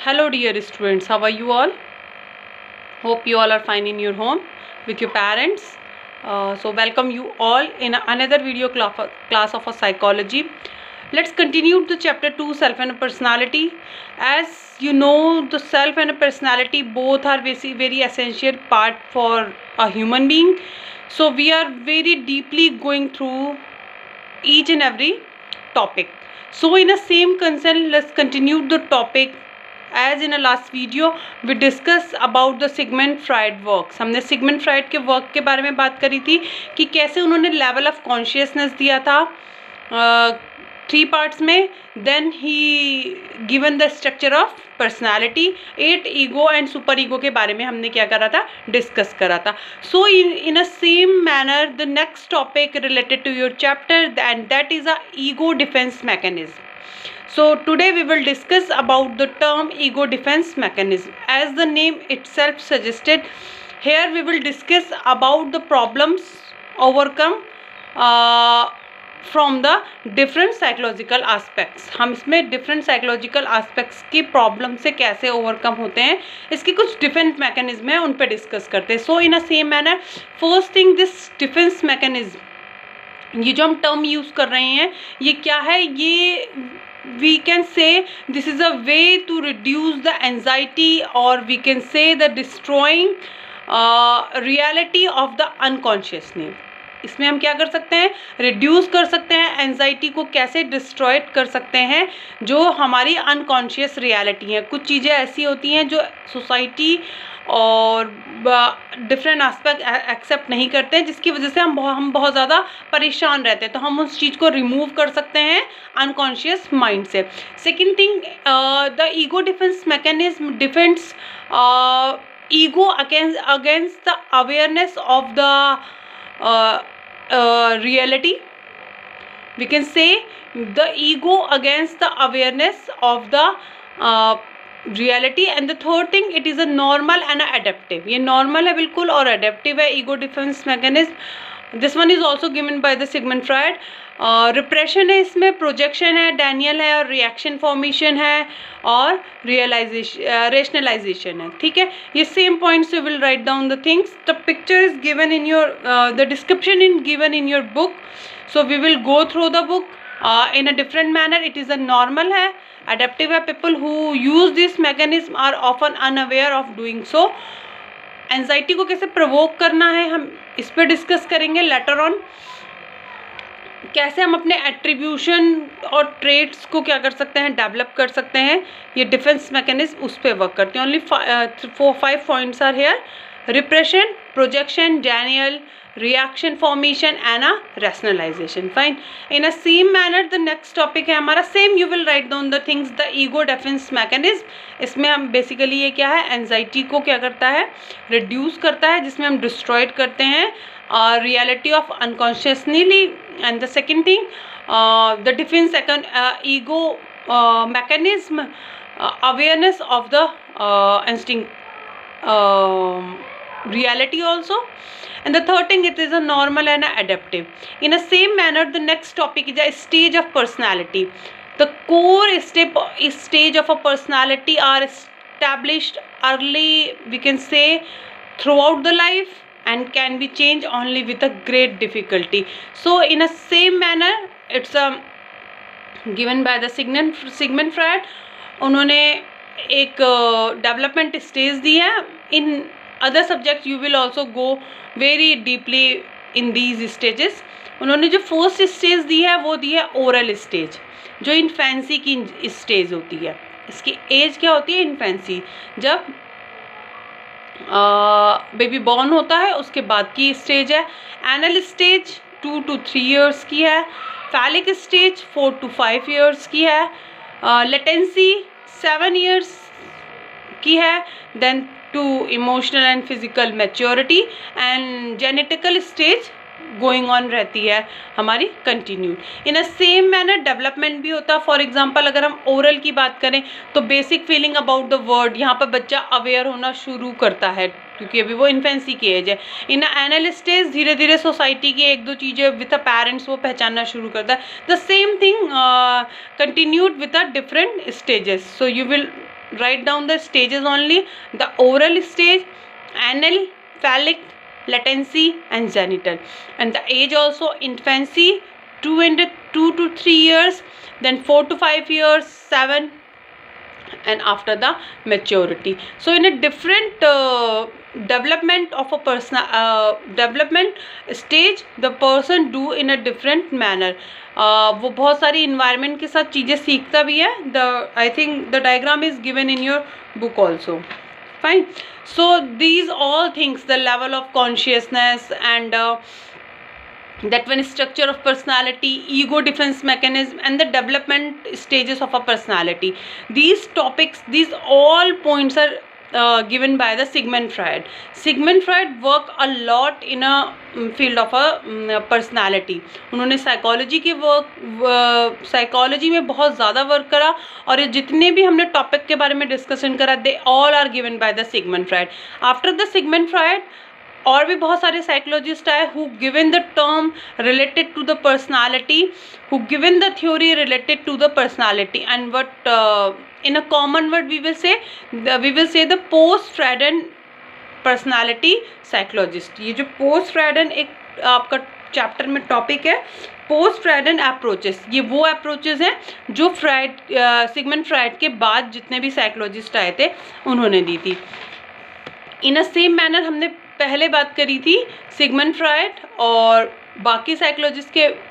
Hello dear students, how are you all? Hope you all are fine in your home with your parents. So welcome you all in another video class of a psychology. Let's continue the chapter 2, self and personality. As you know, the self and personality both are very essential part for a human being. So we are very deeply going through each and every topic. So in a same concern, let's continue the topic. As in a last video we discuss about the Sigmund Freud works. हमने Sigmund Freud के work के बारे में बात करी थी कि कैसे उन्होंने लेवल ऑफ कॉन्शियसनेस दिया था 3 पार्ट्स में. Then he given the structure of personality, 8 ego and super ego के बारे में हमने क्या करा था, डिस्कस करा था. So in a same manner the next topic related to your chapter and that is a ego defence mechanism. So today we will discuss about the term ego defense mechanism. As the name itself suggested, here we will discuss about the problems overcome from the different psychological aspects. हम इसमें different psychological aspects की problem से कैसे overcome होते हैं, इसकी कुछ defense mechanism है, उन पे discuss करते हैं. So in a same manner, first thing, this defense mechanism, ये जो हम term use कर रहे हैं, ये क्या है, ये we can say this is a way to reduce the anxiety, or we can say the destroying reality of the unconsciousness. इसमें हम क्या कर सकते हैं, रिड्यूस कर सकते हैं एंजाइटी को. कैसे डिस्ट्रॉयड कर सकते हैं, जो हमारी अनकॉन्शियस रियलिटी है. कुछ चीज़ें ऐसी होती हैं जो सोसाइटी और डिफरेंट एस्पेक्ट एक्सेप्ट नहीं करते हैं, जिसकी वजह से हम बहुत ज़्यादा परेशान रहते हैं. तो हम उस चीज़ को रिमूव कर सकते हैं अनकॉन्शियस माइंड से. Second thing, the ego defence mechanism defends ego against the awareness of the reality. We can say the ego against the awareness of the reality. And the third thing, it is a normal and a adaptive. ये normal है बिल्कुल और adaptive है ego defense mechanism. This one is also given by the Sigmund Freud. Repression है, इसमें projection है, Daniel है, और रिएक्शन फॉर्मेशन है, और रेशनलाइजेशन है. ठीक है, ये same points you will write down the things. The picture is given in your the description in given in your book. So we will go through the book in a different manner. It is a normal है, adaptive है. people who use this mechanism are often unaware of doing so. Anxiety को कैसे provoke करना है, हम इस पर discuss करेंगे लेटर ऑन. कैसे हम अपने एट्रीब्यूशन और ट्रेट्स को क्या कर सकते हैं, डेवलप कर सकते हैं. ये डिफेंस मैकेनिज्म उस पर वर्क करते हैं. Only 5 points are here: repression, projection, denial, reaction formation and a rationalisation. Fine. In a same manner the next topic है हमारा same. You will write down the things. The ego defence mechanism, इसमें हम basically ये क्या है, anxiety को क्या करता है, रिड्यूस करता है, जिसमें हम डिस्ट्रॉयड करते हैं reality of unconsciously. And the second thing, the defense ego mechanism, awareness of the instinct reality also. And the third thing, it is a normal and a adaptive. In a same manner, the next topic is a stage of personality. The core stage of a personality are established early, we can say, throughout the life, and can be changed only with a great difficulty. So in a same manner, it's given by the Sigmund Freud. उन्होंने एक development stage दी है. In other subject you will also go very deeply in these stages. उन्होंने जो first stage दी है वो दी है oral stage, जो infancy की स्टेज होती है. इसकी एज क्या होती है, इन्फेंसी, जब बेबी बॉर्न होता है उसके बाद की स्टेज है. एनल स्टेज 2 to 3 years की है. फैलिक स्टेज 4 to 5 years की है. लेटेंसी 7 years की है. Then to emotional and physical maturity. And genetical stage going on रहती है हमारी continued. In a same manner development भी होता है. फॉर एग्जांपल अगर हम ओरल की बात करें तो basic feeling about the word, यहाँ पर बच्चा अवेयर होना शुरू करता है क्योंकि अभी वो इन्फेंसी की एज है. इन एनल स्टेज धीरे धीरे सोसाइटी की 1-2 चीज़ें विद अ पेरेंट्स वो पहचानना शुरू करता है. The same thing continued with a different stages. So you will write down the stages only: the oral stage, anal, phallic, latency and genital. And the age also: infancy 2 to 3 years, then 4 to 5 years, 7, and after the maturity. So in a different development of a person, development stage, the person do in a different manner. वो बहुत सारी environment के साथ चीज़ें सीखता भी है. I think the diagram is given in your book also. Fine. So these all things, the level of consciousness and that one structure of personality, ego defense mechanism, and the development stages of a personality. These topics, these all points are given by the Sigmund Freud. Sigmund Freud work a lot in a field of a personality. उन्होंने psychology के psychology में बहुत ज़्यादा work करा, और ये जितने भी हमने टॉपिक के बारे में डिस्कशन करा, they all are given by the Sigmund Freud. After the Sigmund Freud और भी बहुत सारे साइकोलॉजिस्ट आए who given the term related to the personality, who given the theory related to the personality, and what in a common word we will say the post Freudian personality psychologist. ये जो post Freudian एक आपका chapter में topic है, post Freudian approaches. ये वो approaches हैं जो सिगमंड फ्रायड के बाद जितने भी साइकोलॉजिस्ट आए थे उन्होंने दी थी. इन अ सेम मैनर हमने पहले बात करी थी सिगमंड फ्रायड और बाकी साइकोलॉजिस्ट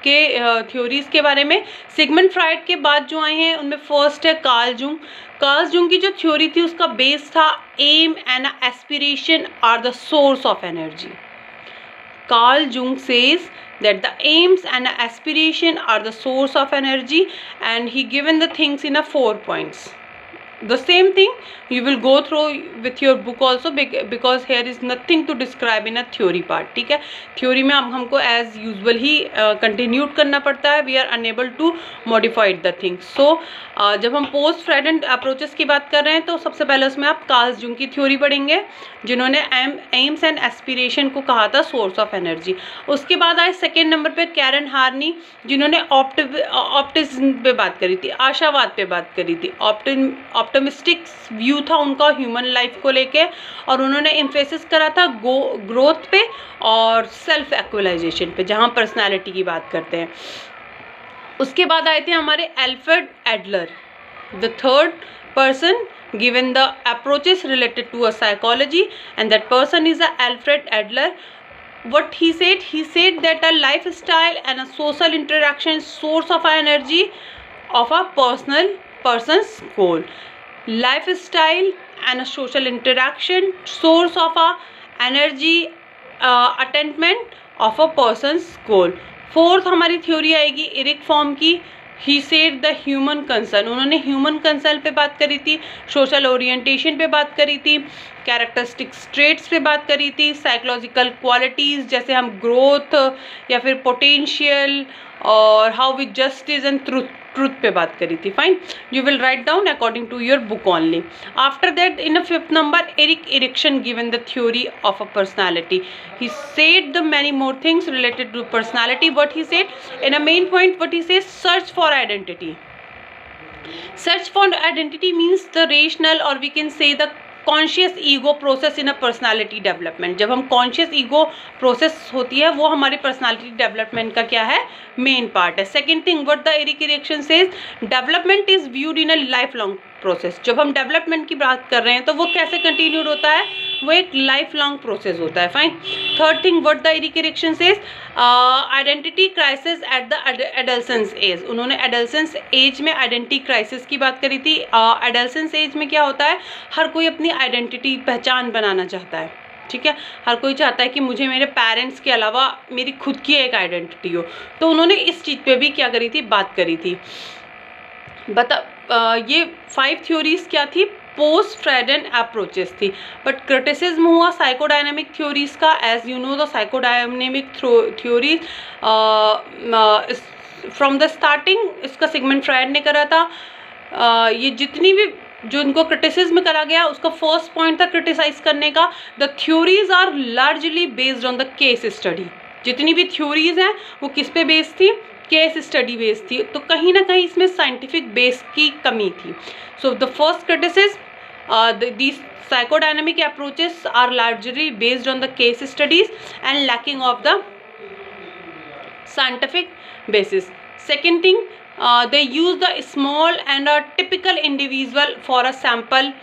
के थ्योरीज के बारे में. सिगमंड फ्रायड के बाद जो आए हैं उनमें फर्स्ट है कार्ल जुंग. कार्ल जुंग की जो थ्योरी थी उसका बेस था aim and aspiration are the source of energy. Carl Jung says that the aims and aspiration are the source of energy, and he given the things in a 4 points. The same thing you will go through with your book also, because here is nothing to describe in a theory part. ठीक है, theory में हमको as usual ही continue करना पड़ता है. we are unable to modify the things. So जब हम post Freudian approaches की बात कर रहे हैं तो सबसे पहले उसमें आप कार्ल जुंग की थ्योरी पढ़ेंगे जिन्होंने एम्स एंड एस्पिरेशन को कहा था सोर्स ऑफ एनर्जी. उसके बाद आए सेकेंड नंबर पे कैरन हार्नी, जिन्होंने ऑप्टिज्म पे बात करी थी, आशावाद पे बात करी थी. ऑप्टिमिस्टिक व्यू था उनका ह्यूमन लाइफ को लेके, और उन्होंने एम्फेसिस करा था ग्रोथ पे और सेल्फ एक्चुअलाइजेशन पे, जहाँ पर्सनालिटी की बात करते हैं. उसके बाद आए थे हमारे Alfred Adler, the third person given the approaches related to a psychology, and that person is Alfred Adler. What he said that a lifestyle and a social interaction source of energy of a person's goal. Lifestyle and a social interaction source of a energy attainment of a person's goal. Fourth हमारी theory आएगी Eric form की. ही said the human concern. उन्होंने human concern पे बात करी थी, social orientation पे बात करी थी, कैरेक्टरिस्टिक ट्रेट्स पे बात करी थी, साइकोलॉजिकल क्वालिटीज़ जैसे हम ग्रोथ या फिर पोटेंशियल और how with justice and truth पे बात करी थी. Fine, you will write down according to your book only. After that in a fifth number Erik Erikson given the theory of a personality. He said the many more things related to personality. What he said in a main point, what he says, search for identity. Search for identity means the rational, or we can say the conscious ego process in a personality development. जब हम conscious ego process होती है वो हमारी personality development का क्या है, main part है. Second thing, what the Erik Erikson says, development is viewed in a lifelong process. जब हम development की बात कर रहे हैं तो वो कैसे continued होता है, वो एक lifelong process होता है. Fine. Third thing, what the Erik Erikson says, identity crisis at the adolescence age. उन्होंने adolescence age में identity crisis की बात करी थी. adolescence age में क्या होता है, हर कोई अपनी identity पहचान बनाना चाहता है. ठीक है, हर कोई चाहता है कि मुझे मेरे पेरेंट्स के अलावा मेरी खुद की एक आइडेंटिटी हो. तो उन्होंने इस चीज़ पे भी क्या करी थी, बात करी थी. ये 5 थ्योरीज क्या थी, पोस्ट फ्रायडन अप्रोचेस थी. बट क्रिटिसिज्म हुआ साइकोडायनेमिक थ्योरीज का. As you know the psychodynamic theory from the starting इसका सिगमंड फ्रायड ने करा था. ये जितनी भी जो इनको क्रिटिसिज्म करा गया उसका फर्स्ट पॉइंट था क्रिटिसाइज करने का. The theories are largely based on the case study. जितनी भी थ्योरीज हैं वो किस पे बेस्ड थी, केस स्टडी बेस्ड थी. तो कहीं ना कहीं इसमें साइंटिफिक बेस की कमी थी. So the first criticism These psychodynamic approaches are largely based on the case studies and lacking of the scientific basis. Second thing, they use the small and a typical individual for a sample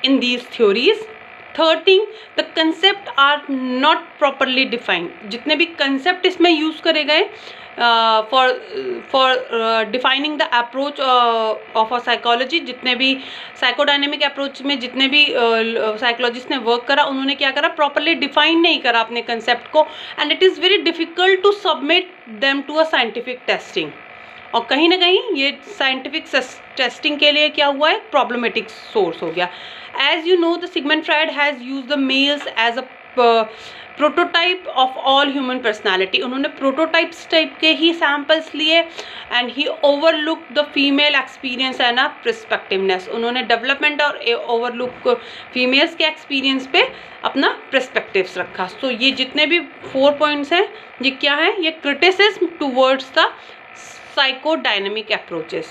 in these theories. Third thing, the concept are not properly defined. जितने भी concept इसमें use करे गए for defining the approach of a psychology, जितने भी psychodynamic approach में जितने भी साइकोलॉजिस्ट ने वर्क करा, उन्होंने क्या करा, प्रॉपरली डिफाइन नहीं करा अपने कंसेप्ट को, and it is very difficult to submit them to a scientific testing. और कहीं ना कहीं ये साइंटिफिक टेस्टिंग के लिए क्या हुआ है, प्रॉब्लमेटिक सोर्स हो गया. As you know, the Sigmund Freud has used the males as a prototype of all human personality. उन्होंने प्रोटोटाइप्स टाइप के ही सैम्पल्स लिए एंड ही overlook the female experience and a perspectiveness. उन्होंने डेवलपमेंट और overlook females के experience पे अपना पर्सपेक्टिव्स रखा. सो ये जितने भी 4 पॉइंट्स हैं, ये क्या है, ये criticism towards the psychodynamic approaches.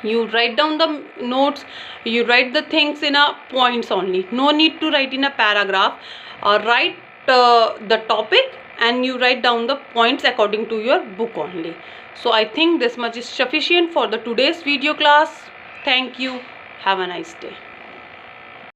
You write down the notes, you write the things in a points only, no need to write in a paragraph. Write the topic and you write down the points according to your book only. So I think this much is sufficient for the today's video class. Thank you, have a nice day.